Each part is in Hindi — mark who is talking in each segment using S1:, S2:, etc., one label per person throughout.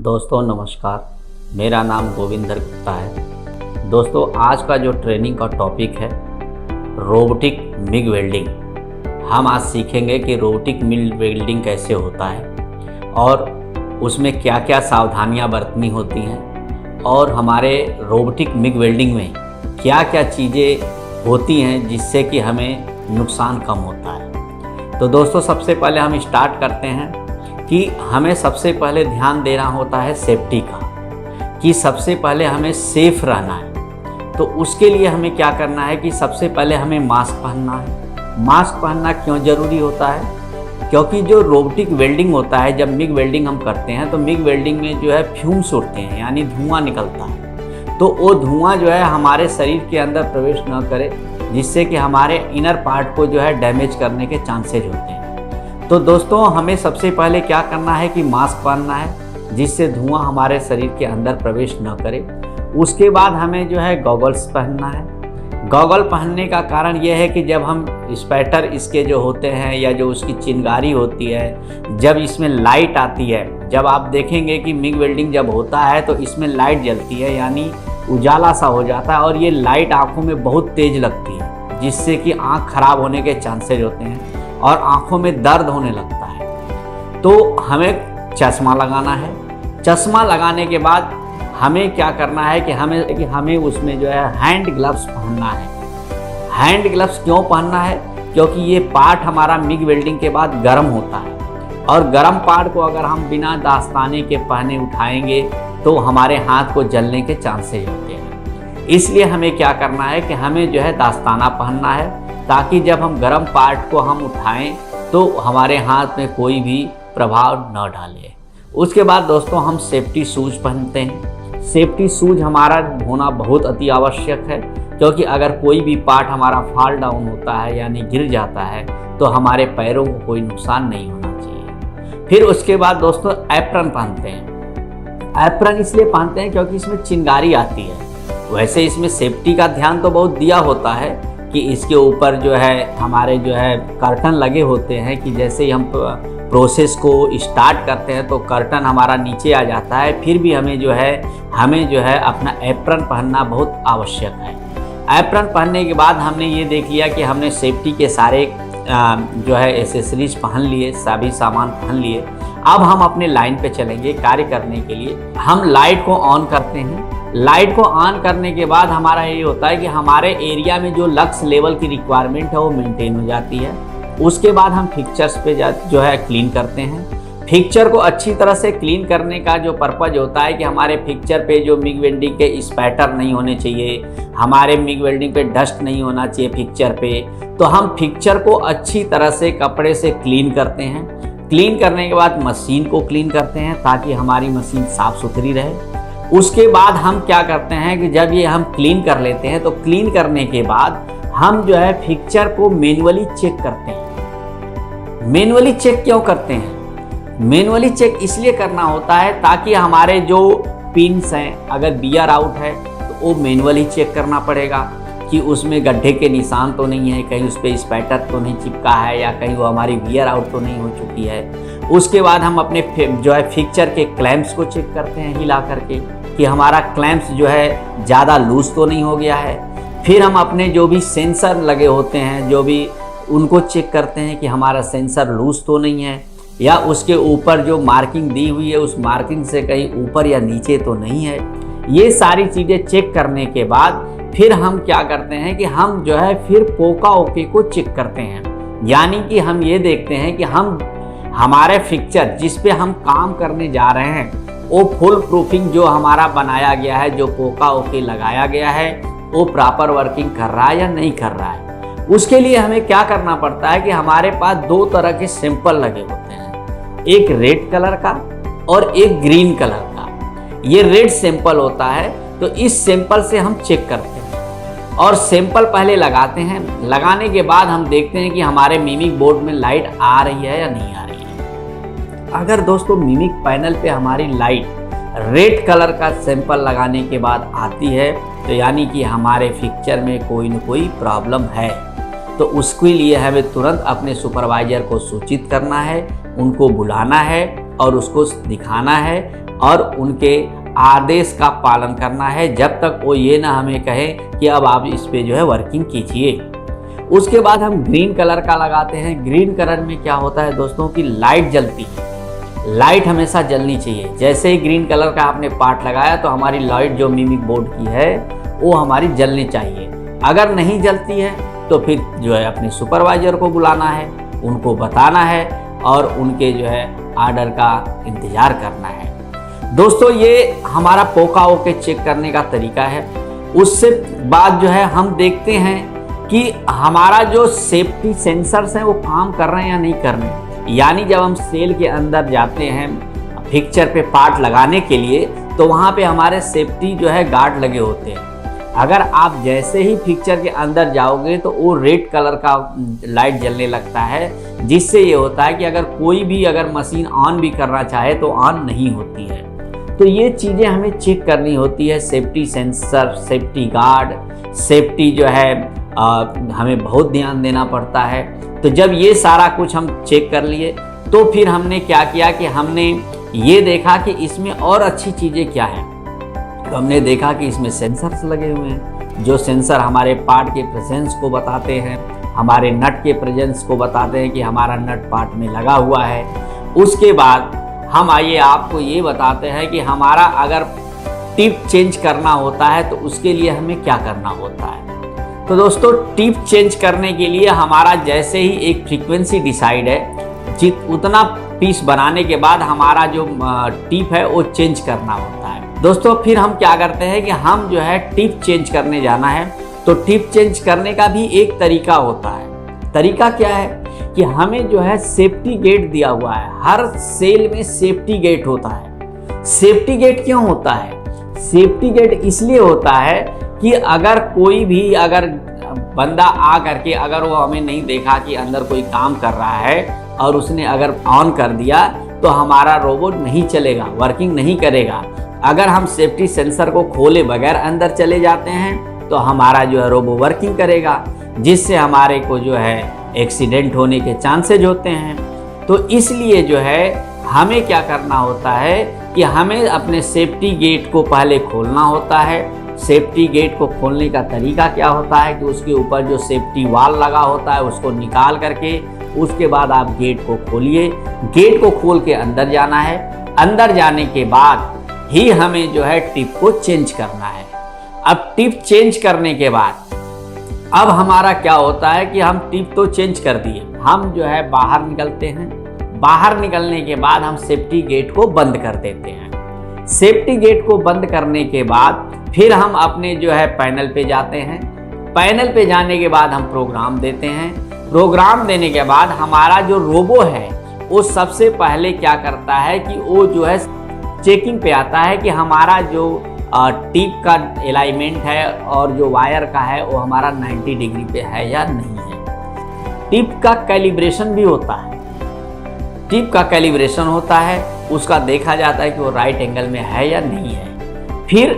S1: दोस्तों नमस्कार, मेरा नाम गोविंदर गुप्ता है। दोस्तों आज का जो ट्रेनिंग का टॉपिक है रोबोटिक मिग वेल्डिंग। हम आज सीखेंगे कि रोबोटिक मिग वेल्डिंग कैसे होता है और उसमें क्या क्या सावधानियां बरतनी होती हैं और हमारे रोबोटिक मिग वेल्डिंग में क्या क्या चीज़ें होती हैं जिससे कि हमें नुकसान कम होता है। तो दोस्तों सबसे पहले हम स्टार्ट करते हैं कि हमें सबसे पहले ध्यान देना होता है सेफ्टी का, कि सबसे पहले हमें सेफ रहना है। तो उसके लिए हमें क्या करना है कि सबसे पहले हमें मास्क पहनना है। मास्क पहनना क्यों ज़रूरी होता है? क्योंकि जो रोबोटिक वेल्डिंग होता है, जब मिग वेल्डिंग हम करते हैं तो मिग वेल्डिंग में जो है फ्यूम्स उड़ते हैं, यानी धुआं निकलता है। तो वो धुआं जो है हमारे शरीर के अंदर प्रवेश न करे, जिससे कि हमारे इनर पार्ट को जो है डैमेज करने के चांसेज होते हैं। तो दोस्तों हमें सबसे पहले क्या करना है कि मास्क पहनना है, जिससे धुआं हमारे शरीर के अंदर प्रवेश न करे। उसके बाद हमें जो है गॉगल्स पहनना है। गॉगल पहनने का कारण यह है कि जब हम स्पैटर इसके जो होते हैं या जो उसकी चिंगारी होती है, जब इसमें लाइट आती है, जब आप देखेंगे कि मिग वेल्डिंग जब होता है तो इसमें लाइट जलती है, यानी उजाला सा हो जाता है और ये लाइट आँखों में बहुत तेज़ लगती है, जिससे कि आँख खराब होने के चांसेज होते हैं और आँखों में दर्द होने लगता है। तो हमें चश्मा लगाना है। चश्मा लगाने के बाद हमें क्या करना है कि हमें उसमें जो है हैंड ग्लव्स पहनना है। हैंड ग्लव्स क्यों पहनना है? क्योंकि ये पार्ट हमारा मिग वेल्डिंग के बाद गर्म होता है और गर्म पार्ट को अगर हम बिना दास्ताने के पहने उठाएंगे तो हमारे हाथ को जलने के चांसेस होते हैं। इसलिए हमें क्या करना है कि हमें जो है दास्ताना पहनना है, ताकि जब हम गर्म पार्ट को हम उठाएं तो हमारे हाथ में कोई भी प्रभाव न डाले। उसके बाद दोस्तों हम सेफ्टी शूज पहनते हैं। सेफ्टी शूज हमारा होना बहुत अति आवश्यक है, क्योंकि अगर कोई भी पार्ट हमारा फॉल डाउन होता है यानी गिर जाता है तो हमारे पैरों को कोई नुकसान नहीं होना चाहिए। फिर उसके बाद दोस्तों एप्रन पहनते हैं। एप्रन इसलिए पहनते हैं क्योंकि इसमें चिंगारी आती है। वैसे इसमें सेफ्टी का ध्यान तो बहुत दिया होता है कि इसके ऊपर जो है हमारे जो है कर्टन लगे होते हैं, कि जैसे ही हम प्रोसेस को स्टार्ट करते हैं तो कर्टन हमारा नीचे आ जाता है। फिर भी हमें जो है अपना एप्रन पहनना बहुत आवश्यक है। एप्रन पहनने के बाद हमने ये देख लिया कि हमने सेफ्टी के सारे जो है एसेसरीज पहन लिए, सभी सामान पहन लिए। अब हम अपने लाइन पे चलेंगे कार्य करने के लिए। हम लाइट को ऑन करते हैं। लाइट को ऑन करने के बाद हमारा ये होता है कि हमारे एरिया में जो लक्स लेवल की रिक्वायरमेंट है वो मेंटेन हो जाती है। उसके बाद हम फिक्चर्स पे जो है क्लीन करते हैं। फिक्चर को अच्छी तरह से क्लीन करने का जो पर्पज होता है कि हमारे फिक्चर पे जो मिग वेल्डिंग के स्पैटर नहीं होने चाहिए, हमारे मिग वेल्डिंग पे डस्ट नहीं होना चाहिए फिक्चर पे। तो हम फिक्चर को अच्छी तरह से कपड़े से क्लीन करते हैं। क्लीन करने के बाद मशीन को क्लीन करते हैं ताकि हमारी मशीन साफ़ सुथरी रहे। उसके बाद हम क्या करते हैं कि जब ये हम क्लीन कर लेते हैं तो क्लीन करने के बाद हम जो है फिक्चर को मैन्युअली चेक करते हैं। मैन्युअली चेक क्यों करते हैं? मैन्युअली चेक इसलिए करना होता है ताकि हमारे जो पिन्स हैं, अगर बियर आउट है तो वो मैन्युअली चेक करना पड़ेगा कि उसमें गड्ढे के निशान तो नहीं है, कहीं उस पर स्पैटर तो नहीं चिपका है, या कहीं वो हमारी बियर आउट तो नहीं हो चुकी है। उसके बाद हम अपने जो है फिक्चर के क्लैंप्स को चेक करते हैं हिला करके, कि हमारा क्लैंप्स जो है ज़्यादा लूज तो नहीं हो गया है। फिर हम अपने जो भी सेंसर लगे होते हैं, जो भी उनको चेक करते हैं कि हमारा सेंसर लूज तो नहीं है, या उसके ऊपर जो मार्किंग दी हुई है उस मार्किंग से कहीं ऊपर या नीचे तो नहीं है। ये सारी चीज़ें चेक करने के बाद फिर हम क्या करते हैं कि हम जो है फिर पोका ओके को चेक करते हैं। यानी कि हम ये देखते हैं कि हमारे फिक्चर जिस पे हम काम करने जा रहे हैं वो फुल प्रूफिंग जो हमारा बनाया गया है, जो पोका ओके लगाया गया है, वो प्रॉपर वर्किंग कर रहा है या नहीं कर रहा है। उसके लिए हमें क्या करना पड़ता है कि हमारे पास दो तरह के सैंपल लगे होते हैं, एक रेड कलर का और एक ग्रीन कलर का। ये रेड सैंपल होता है, तो इस सैंपल से हम चेक करते हैं और सैंपल पहले लगाते हैं। लगाने के बाद हम देखते हैं कि हमारे मिमिक बोर्ड में लाइट आ रही है या नहीं आ रही है। अगर दोस्तों मिमिक पैनल पे हमारी लाइट रेड कलर का सैंपल लगाने के बाद आती है तो यानी कि हमारे फिक्चर में कोई न कोई प्रॉब्लम है। तो उसके लिए हमें तुरंत अपने सुपरवाइजर को सूचित करना है, उनको बुलाना है और उसको दिखाना है और उनके आदेश का पालन करना है, जब तक वो ये ना हमें कहे कि अब आप इस पे जो है वर्किंग कीजिए। उसके बाद हम ग्रीन कलर का लगाते हैं। ग्रीन कलर में क्या होता है दोस्तों कि लाइट जलती है, लाइट हमेशा जलनी चाहिए। जैसे ही ग्रीन कलर का आपने पार्ट लगाया तो हमारी लाइट जो मिमिक बोर्ड की है वो हमारी जलनी चाहिए। अगर नहीं जलती है तो फिर जो है अपने सुपरवाइजर को बुलाना है, उनको बताना है और उनके जो है आर्डर का इंतज़ार करना है। दोस्तों ये हमारा पोका ओके चेक करने का तरीका है। उससे बाद जो है हम देखते हैं कि हमारा जो सेफ्टी सेंसर्स हैं वो काम कर रहे हैं या नहीं कर रहे हैं। यानी जब हम सेल के अंदर जाते हैं फिक्चर पे पार्ट लगाने के लिए तो वहाँ पे हमारे सेफ्टी जो है गार्ड लगे होते हैं। अगर आप जैसे ही फिक्चर के अंदर जाओगे तो वो रेड कलर का लाइट जलने लगता है, जिससे ये होता है कि अगर कोई भी अगर मशीन ऑन भी करना चाहे तो ऑन नहीं होती है। तो ये चीज़ें हमें चेक करनी होती है। Safety sensor, safety guard, safety जो है हमें बहुत ध्यान देना पड़ता है। तो जब ये सारा कुछ हम चेक कर लिए तो फिर हमने क्या किया कि हमने ये देखा कि इसमें और अच्छी चीज़ें क्या हैं। तो हमने देखा कि इसमें सेंसर्स लगे हुए हैं, जो सेंसर हमारे पार्ट के प्रेजेंस को बताते हैं, हमारे नट के प्रेजेंस को बताते हैं कि हमारा नट पार्ट में लगा हुआ है। उसके बाद हम आइए आपको ये बताते हैं कि हमारा अगर टिप चेंज करना होता है तो उसके लिए हमें क्या करना होता है। तो दोस्तों टिप चेंज करने के लिए हमारा जैसे ही एक फ्रीक्वेंसी डिसाइड है, उतना पीस बनाने के बाद हमारा जो टिप है वो चेंज करना होता है। दोस्तों फिर हम क्या करते हैं कि हम जो है टिप चेंज करने जाना है तो टिप चेंज करने का भी एक तरीका होता है। तरीका क्या है कि हमें जो है सेफ्टी गेट दिया हुआ है। हर सेल में सेफ्टी गेट होता है। सेफ्टी गेट क्यों होता है? सेफ्टी गेट इसलिए होता है कि अगर कोई भी अगर बंदा आ करके अगर वो हमें नहीं देखा कि अंदर कोई काम कर रहा है और उसने अगर ऑन कर दिया तो हमारा रोबोट नहीं चलेगा, वर्किंग नहीं करेगा। अगर हम सेफ्टी सेंसर को खोले बगैर अंदर चले जाते हैं तो हमारा जो है रोबो वर्किंग करेगा, जिससे हमारे को जो है एक्सीडेंट होने के चांसेज होते हैं। तो इसलिए जो है हमें क्या करना होता है कि हमें अपने सेफ्टी गेट को पहले खोलना होता है। सेफ्टी गेट को खोलने का तरीका क्या होता है कि उसके ऊपर जो सेफ्टी वाल लगा होता है उसको निकाल करके उसके बाद आप गेट को खोलिए। गेट को खोल के अंदर जाना है। अंदर जाने के बाद ही हमें जो है टिप को चेंज करना है। अब टिप चेंज करने के बाद अब हमारा क्या होता है कि हम टिप तो चेंज कर दिए, हम जो है बाहर निकलते हैं। बाहर निकलने के बाद हम सेफ्टी गेट को बंद कर देते हैं। सेफ्टी गेट को बंद करने के बाद फिर हम अपने जो है पैनल पे जाते हैं। पैनल पे जाने के बाद हम प्रोग्राम देते हैं। प्रोग्राम देने के बाद हमारा जो रोबो है वो सबसे पहले क्या करता है कि वो जो है चेकिंग पे आता है कि हमारा जो टिप का अलाइनमेंट है और जो वायर का है वो हमारा 90 डिग्री पे है या नहीं है। टिप का कैलिब्रेशन भी होता है। टिप का कैलिब्रेशन होता है, उसका देखा जाता है कि वो राइट एंगल में है या नहीं है। फिर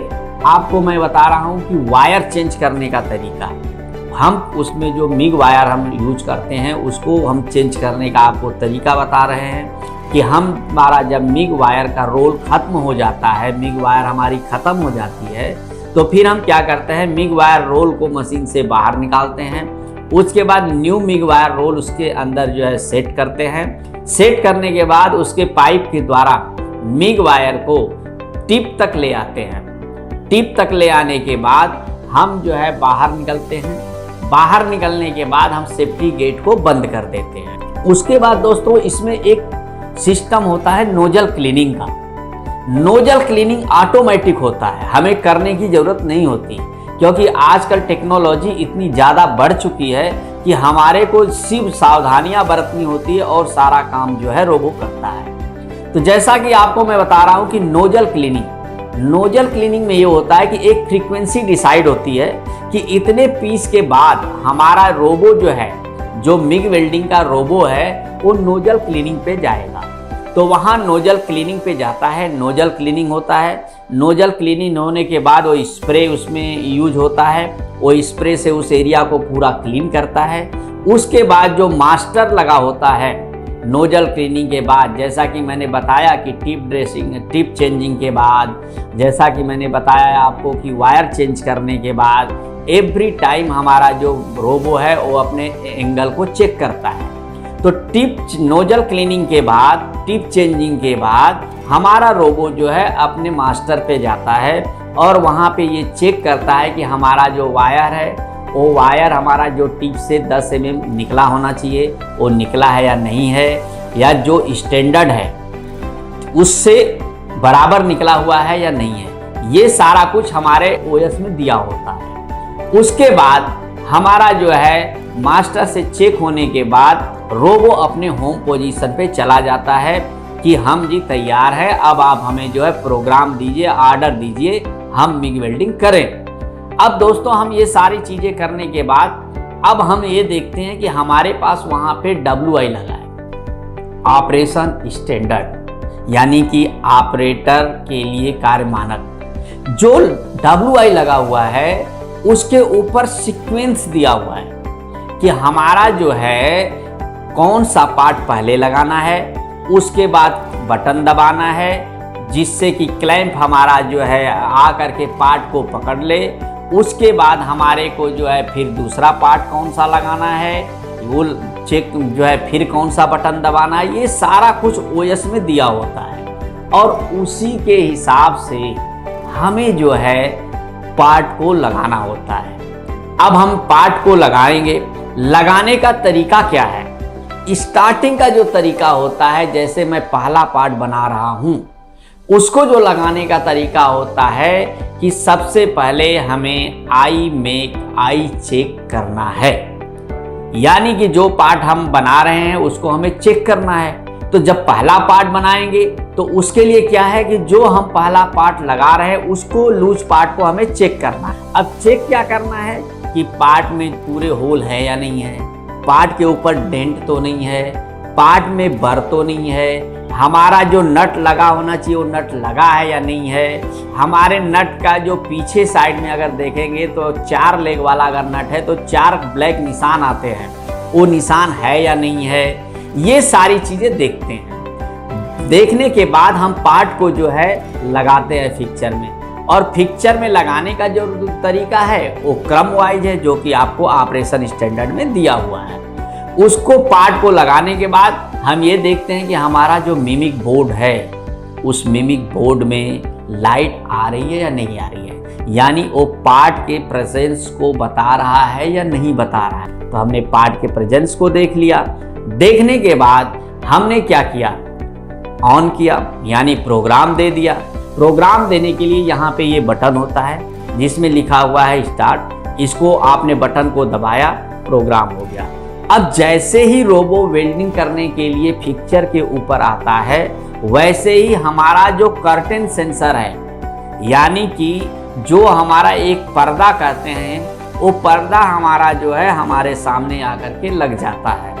S1: आपको मैं बता रहा हूँ कि वायर चेंज करने का तरीका है। हम उसमें जो मिग वायर हम यूज करते हैं उसको हम चेंज करने का आपको तरीका बता रहे हैं कि हमारा जब मिग वायर का रोल ख़त्म हो जाता है, मिग वायर हमारी ख़त्म हो जाती है, तो फिर हम क्या करते हैं, मिग वायर रोल को मशीन से बाहर निकालते हैं। उसके बाद न्यू मिग वायर रोल उसके अंदर जो है सेट करते हैं। सेट करने के बाद उसके पाइप के द्वारा मिग वायर को टिप तक ले आते हैं। टिप तक ले आने के बाद हम जो है बाहर निकलते हैं। बाहर निकलने के बाद हम सेफ्टी गेट को बंद कर देते हैं। उसके बाद दोस्तों इसमें एक सिस्टम होता है नोजल क्लीनिंग का। नोजल क्लीनिंग ऑटोमेटिक होता है, हमें करने की ज़रूरत नहीं होती, क्योंकि आजकल टेक्नोलॉजी इतनी ज़्यादा बढ़ चुकी है कि हमारे को सिर्फ सावधानियां बरतनी होती है और सारा काम जो है रोबो करता है। तो जैसा कि आपको मैं बता रहा हूं कि नोजल क्लीनिंग में ये होता है कि एक फ्रीक्वेंसी डिसाइड होती है कि इतने पीस के बाद हमारा रोबो जो है, जो मिग वेल्डिंग का रोबो है, वो नोजल क्लीनिंग पे जाएगा। तो वहाँ नोजल क्लीनिंग पे जाता है, नोजल क्लीनिंग होता है। नोजल क्लीनिंग होने के बाद वो स्प्रे उसमें यूज होता है, वो स्प्रे से उस एरिया को पूरा क्लीन करता है। उसके बाद जो मास्टर लगा होता है, नोजल क्लीनिंग के बाद, जैसा कि मैंने बताया कि टिप चेंजिंग के बाद, जैसा कि मैंने बताया आपको कि वायर चेंज करने के बाद, एवरी टाइम हमारा जो रोबो है वो अपने एंगल को चेक करता है। तो नोजल क्लीनिंग के बाद, टिप चेंजिंग के बाद हमारा रोबो जो है अपने मास्टर पे जाता है और वहाँ पे ये चेक करता है कि हमारा जो वायर है वो वायर हमारा जो टिप से 10 mm निकला होना चाहिए, वो निकला है या नहीं है, या जो स्टैंडर्ड है उससे बराबर निकला हुआ है या नहीं है। ये सारा कुछ हमारे ओएस में दिया होता है। उसके बाद हमारा जो है मास्टर से चेक होने के बाद रोबो अपने होम पोजीशन पे चला जाता है कि हम जी तैयार है, अब आप हमें जो है प्रोग्राम दीजिए, ऑर्डर दीजिए, हम मिग वेल्डिंग करें। अब दोस्तों हम ये सारी चीज़ें करने के बाद अब हम ये देखते हैं कि हमारे पास वहाँ पे WI लगा है, ऑपरेशन स्टैंडर्ड, यानी कि ऑपरेटर के लिए कार्य मानक। जो WI लगा हुआ है उसके ऊपर सीक्वेंस दिया हुआ है कि हमारा जो है कौन सा पार्ट पहले लगाना है, उसके बाद बटन दबाना है जिससे कि क्लैंप हमारा जो है आ करके पार्ट को पकड़ ले। उसके बाद हमारे को जो है फिर दूसरा पार्ट कौन सा लगाना है, वो चेक जो है फिर कौन सा बटन दबाना है। ये सारा कुछ ओएस में दिया होता है और उसी के हिसाब से हमें जो है पार्ट को लगाना होता है। अब हम पार्ट को लगाएंगे। लगाने का तरीका क्या है? स्टार्टिंग का जो तरीका होता है, जैसे मैं पहला पार्ट बना रहा हूं, उसको जो लगाने का तरीका होता है कि सबसे पहले हमें आई चेक करना है, यानी कि जो पार्ट हम बना रहे हैं उसको हमें चेक करना है। तो जब पहला पार्ट बनाएंगे तो उसके लिए क्या है कि जो हम पहला पार्ट लगा रहे हैं उसको लूज पार्ट को हमें चेक करना है। अब चेक क्या करना है कि पार्ट में पूरे होल है या नहीं है, पार्ट के ऊपर डेंट तो नहीं है, पार्ट में बर तो नहीं है, हमारा जो नट लगा होना चाहिए वो नट लगा है या नहीं है, हमारे नट का जो पीछे साइड में अगर देखेंगे तो 4 लेग वाला अगर नट है तो 4 ब्लैक निशान आते हैं, वो निशान है या नहीं है। ये सारी चीज़ें देखते हैं। देखने के बाद हम पार्ट को जो है लगाते हैं फिक्चर में, और फिक्चर में लगाने का जो तरीका है वो क्रम वाइज है, जो कि आपको ऑपरेशन स्टैंडर्ड में दिया हुआ है। उसको पार्ट को लगाने के बाद हम ये देखते हैं कि हमारा जो मिमिक बोर्ड है उस मिमिक बोर्ड में लाइट आ रही है या नहीं आ रही है, यानी वो पार्ट के प्रेजेंस को बता रहा है या नहीं बता रहा है। तो हमने पार्ट के प्रेजेंस को देख लिया। देखने के बाद हमने क्या किया, ऑन किया, यानी प्रोग्राम दे दिया। प्रोग्राम देने के लिए यहाँ पे ये बटन होता है जिसमें लिखा हुआ है स्टार्ट। इसको आपने बटन को दबाया, प्रोग्राम हो गया। अब जैसे ही रोबो वेल्डिंग करने के लिए फिक्चर के ऊपर आता है, वैसे ही हमारा जो कर्टेन सेंसर है, यानी कि जो हमारा एक पर्दा कहते हैं, वो पर्दा हमारा जो है हमारे सामने आकर के लग जाता है।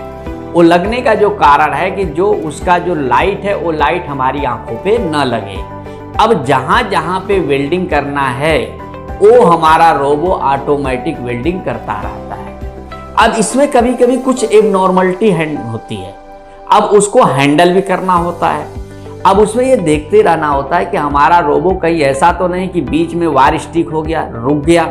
S1: वो लगने का जो कारण है कि जो उसका जो लाइट है वो लाइट हमारी आंखों पे न लगे। अब जहाँ जहाँ पे वेल्डिंग करना है वो हमारा रोबो ऑटोमेटिक वेल्डिंग करता रहता है। अब इसमें कभी कभी कुछ एबनॉर्मलिटी होती है, अब उसको हैंडल भी करना होता है। अब उसमें ये देखते रहना होता है कि हमारा रोबो कहीं ऐसा तो नहीं कि बीच में वायर स्टिक हो गया, रुक गया,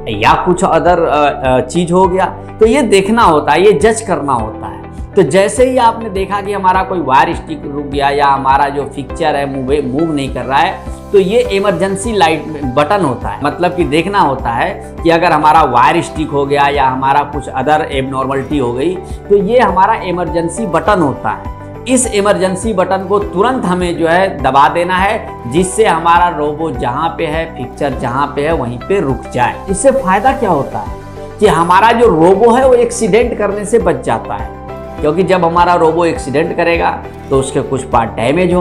S1: या कुछ अदर चीज हो गया। तो ये देखना होता है, ये जज करना होता है। तो जैसे ही आपने देखा कि हमारा कोई वायर स्टिक रुक गया या हमारा जो फिक्चर है मूव नहीं कर रहा है, तो ये इमरजेंसी लाइट बटन होता है। मतलब कि देखना होता है कि अगर हमारा वायर स्टिक हो गया या हमारा कुछ अदर एबनॉर्मलिटी हो गई, तो ये हमारा इमरजेंसी बटन होता है। इस इमरजेंसी बटन को तुरंत हमें जो है दबा देना है, जिससे हमारा रोबो जहाँ पे है, पिक्चर जहाँ पे है वहीं पे रुक जाए। इससे फायदा क्या होता है कि हमारा जो रोबो है वो एक्सीडेंट करने से बच जाता है, क्योंकि जब हमारा रोबो एक्सीडेंट करेगा तो उसके कुछ पार्ट डैमेज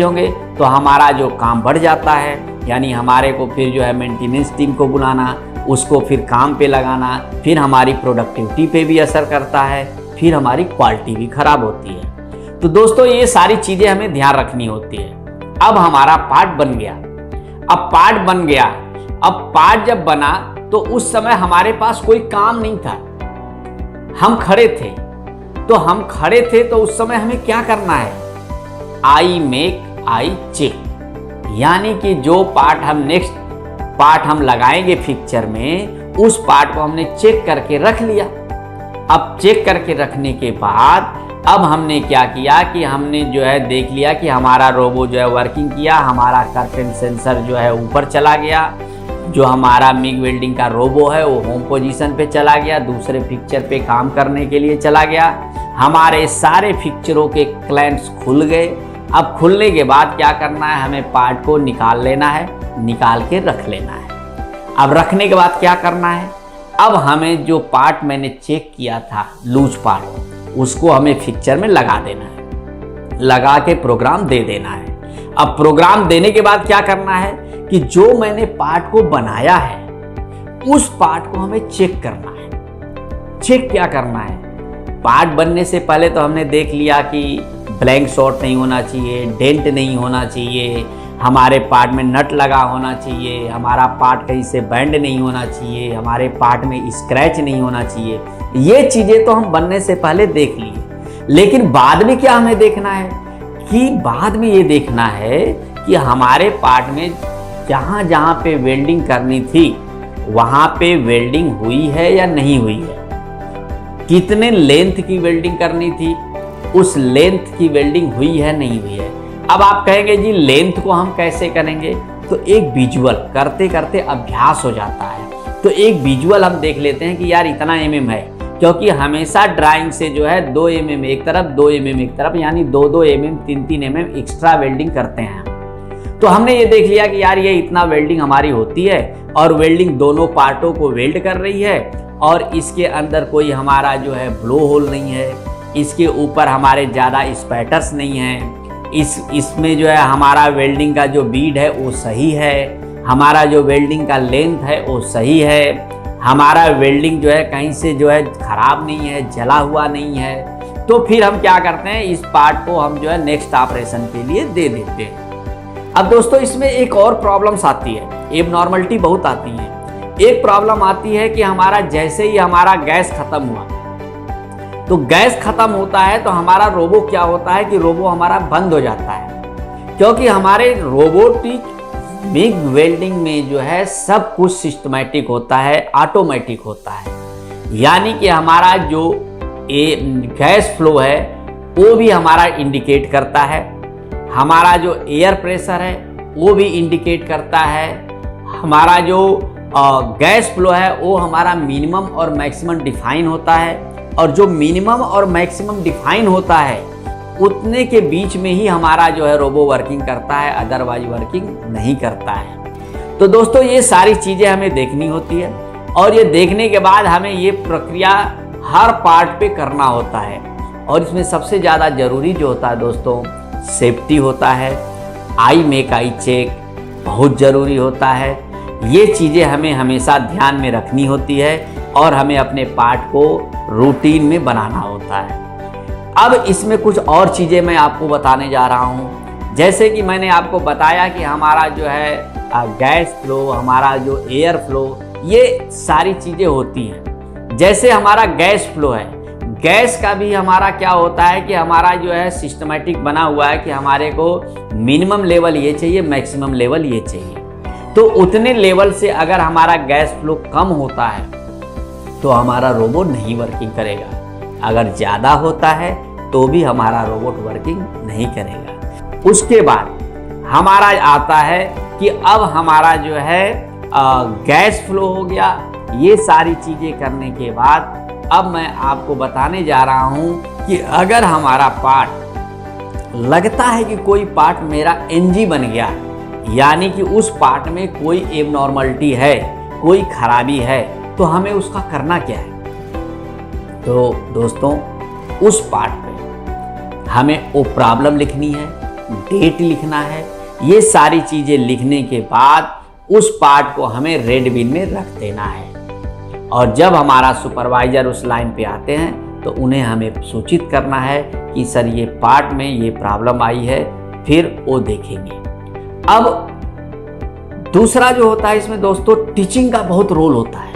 S1: होंगे, तो हमारा जो काम बढ़ जाता है, यानी हमारे को फिर जो है मेंटेनेंस टीम को बुलाना, उसको फिर काम पे लगाना, फिर हमारी प्रोडक्टिविटी पे भी असर करता है, फिर हमारी क्वालिटी भी खराब होती है। तो दोस्तों ये सारी चीज़ें हमें ध्यान रखनी होती है। अब हमारा पार्ट बन गया। अब पार्ट जब बना तो उस समय हमारे पास कोई काम नहीं था, हम खड़े थे। तो हम खड़े थे, तो उस समय हमें क्या करना है, आई मेक आई चेक, यानी कि जो पार्ट हम नेक्स्ट पार्ट हम लगाएंगे पिक्चर में, उस पार्ट को हमने चेक करके रख लिया। अब चेक करके रखने के बाद अब हमने क्या किया कि हमने जो है देख लिया कि हमारा रोबो जो है वर्किंग किया, हमारा कर्टेन सेंसर जो है ऊपर चला गया, जो हमारा मिग वेल्डिंग का रोबो है वो होम पोजीशन पे चला गया, दूसरे पिक्चर पे काम करने के लिए चला गया, हमारे सारे पिक्चरों के क्लैंप्स खुल गए। अब खुलने के बाद क्या करना है, हमें पार्ट को निकाल लेना है, निकाल के रख लेना है। अब रखने के बाद क्या करना है, अब हमें जो पार्ट मैंने चेक किया था लूज पार्ट, उसको हमें पिक्चर में लगा देना है, लगा के प्रोग्राम दे देना है। अब प्रोग्राम देने के बाद क्या करना है कि जो मैंने पार्ट को बनाया है उस पार्ट को हमें चेक करना है। चेक क्या करना है, पार्ट बनने से पहले तो हमने देख लिया कि ब्लैंक शॉट नहीं होना चाहिए, डेंट नहीं होना चाहिए, हमारे पार्ट में नट लगा होना चाहिए, हमारा पार्ट कहीं से बैंड नहीं होना चाहिए, हमारे पार्ट में स्क्रैच नहीं होना चाहिए। ये चीज़ें तो हम बनने से पहले देख लिए। लेकिन बाद में क्या हमें देखना है कि बाद में ये देखना है कि हमारे पार्ट में जहाँ जहाँ पे वेल्डिंग करनी थी वहाँ पे वेल्डिंग हुई है या नहीं हुई है, कितने लेंथ की वेल्डिंग करनी थी उस लेंथ की वेल्डिंग हुई है नहीं हुई है। अब आप कहेंगे जी लेंथ को हम कैसे करेंगे, तो एक विजुअल करते करते अभ्यास हो जाता है। तो एक विजुअल हम देख लेते हैं कि यार इतना mm है, क्योंकि हमेशा ड्राइंग से जो है 2 mm एक तरफ 2 mm एक तरफ, यानी 2-2 mm 3-3 mm एक्स्ट्रा वेल्डिंग करते हैं। तो हमने ये देख लिया कि यार ये इतना वेल्डिंग हमारी होती है और वेल्डिंग दोनों पार्टों को वेल्ड कर रही है, और इसके अंदर कोई हमारा जो है ब्लो होल नहीं है, इसके ऊपर हमारे ज़्यादा स्पैटर्स नहीं हैं, इसमें जो है हमारा वेल्डिंग का जो बीड है वो सही है, हमारा जो वेल्डिंग का लेंथ है वो सही है, हमारा वेल्डिंग जो है कहीं से जो है ख़राब नहीं है, जला हुआ नहीं है। तो फिर हम क्या करते हैं, इस पार्ट को हम जो है नेक्स्ट ऑपरेशन के लिए दे देते हैं। अब दोस्तों इसमें एक और प्रॉब्लम्स आती है, एबनॉर्मलिटी बहुत आती है। एक प्रॉब्लम आती है कि हमारा जैसे ही हमारा गैस खत्म हुआ, तो गैस खत्म होता है तो हमारा रोबो क्या होता है कि रोबो हमारा बंद हो जाता है, क्योंकि हमारे रोबोटिक मिग वेल्डिंग में जो है सब कुछ सिस्टमैटिक होता है, ऑटोमेटिक होता है। यानी कि हमारा जो गैस फ्लो है वो भी हमारा इंडिकेट करता है, हमारा जो एयर प्रेशर है वो भी इंडिकेट करता है, हमारा जो गैस फ्लो है वो हमारा मिनिमम और मैक्सिमम डिफाइन होता है, और जो मिनिमम और मैक्सिमम डिफाइन होता है उतने के बीच में ही हमारा जो है रोबो वर्किंग करता है, अदरवाइज वर्किंग नहीं करता है। तो दोस्तों ये सारी चीज़ें हमें देखनी होती है, और ये देखने के बाद हमें ये प्रक्रिया हर पार्ट पे करना होता है। और इसमें सबसे ज़्यादा ज़रूरी जो होता है दोस्तों सेफ्टी होता है, आई मेक आई चेक बहुत ज़रूरी होता है। ये चीज़ें हमें हमेशा ध्यान में रखनी होती है और हमें अपने पार्ट को रूटीन में बनाना होता है। अब इसमें कुछ और चीज़ें मैं आपको बताने जा रहा हूँ, जैसे कि मैंने आपको बताया कि हमारा जो है गैस फ्लो, हमारा जो एयर फ्लो, ये सारी चीज़ें होती हैं। जैसे हमारा गैस फ्लो है, गैस का भी हमारा क्या होता है कि हमारा जो है सिस्टमैटिक बना हुआ है कि हमारे को मिनिमम लेवल ये चाहिए, मैक्सिमम लेवल ये चाहिए। तो उतने लेवल से अगर हमारा गैस फ्लो कम होता है तो हमारा रोबोट नहीं वर्किंग करेगा, अगर ज़्यादा होता है तो भी हमारा रोबोट वर्किंग नहीं करेगा। उसके बाद हमारा आता है कि अब हमारा जो है गैस फ्लो हो गया। ये सारी चीज़ें करने के बाद अब मैं आपको बताने जा रहा हूँ कि अगर हमारा पार्ट लगता है कि कोई पार्ट मेरा एनजी बन गया, यानी कि उस पार्ट में कोई एबनॉर्मलिटी है, कोई खराबी है, तो हमें उसका करना क्या है। तो दोस्तों उस पार्ट पे हमें वो प्रॉब्लम लिखनी है, डेट लिखना है। ये सारी चीज़ें लिखने के बाद उस पार्ट को हमें रेड बिन में रख देना है, और जब हमारा सुपरवाइजर उस लाइन पे आते हैं तो उन्हें हमें सूचित करना है कि सर ये पार्ट में ये प्रॉब्लम आई है, फिर वो देखेंगे। अब दूसरा जो होता है इसमें दोस्तों टीचिंग का बहुत रोल होता है।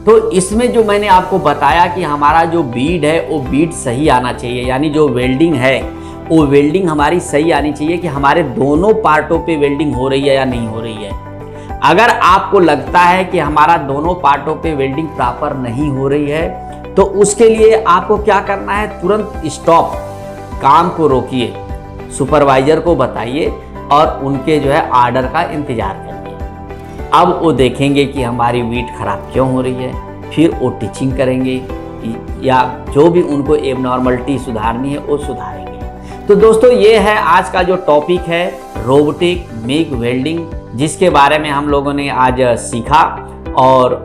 S1: तो इसमें जो मैंने आपको बताया कि हमारा जो बीड है वो बीड सही आना चाहिए, यानी जो वेल्डिंग है वो वेल्डिंग हमारी सही आनी चाहिए कि हमारे दोनों पार्टों पे वेल्डिंग हो रही है या नहीं हो रही है। अगर आपको लगता है कि हमारा दोनों पार्टों पे वेल्डिंग प्रॉपर नहीं हो रही है तो उसके लिए आपको क्या करना है, तुरंत स्टॉप, काम को रोकिए, सुपरवाइजर को बताइए और उनके जो है ऑर्डर का इंतज़ार करिए। अब वो देखेंगे कि हमारी वीट खराब क्यों हो रही है, फिर वो टीचिंग करेंगे या जो भी उनको एबनॉर्मलिटी सुधारनी है वो सुधारेंगे। तो दोस्तों ये है आज का जो टॉपिक है रोबोटिक मिग वेल्डिंग, जिसके बारे में हम लोगों ने आज सीखा। और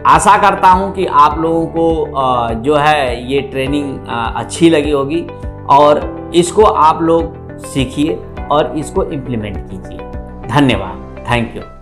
S1: आशा करता हूं कि आप लोगों को जो है ये ट्रेनिंग अच्छी लगी होगी और इसको आप लोग सीखिए और इसको इम्प्लीमेंट कीजिए। धन्यवाद, थैंक यू।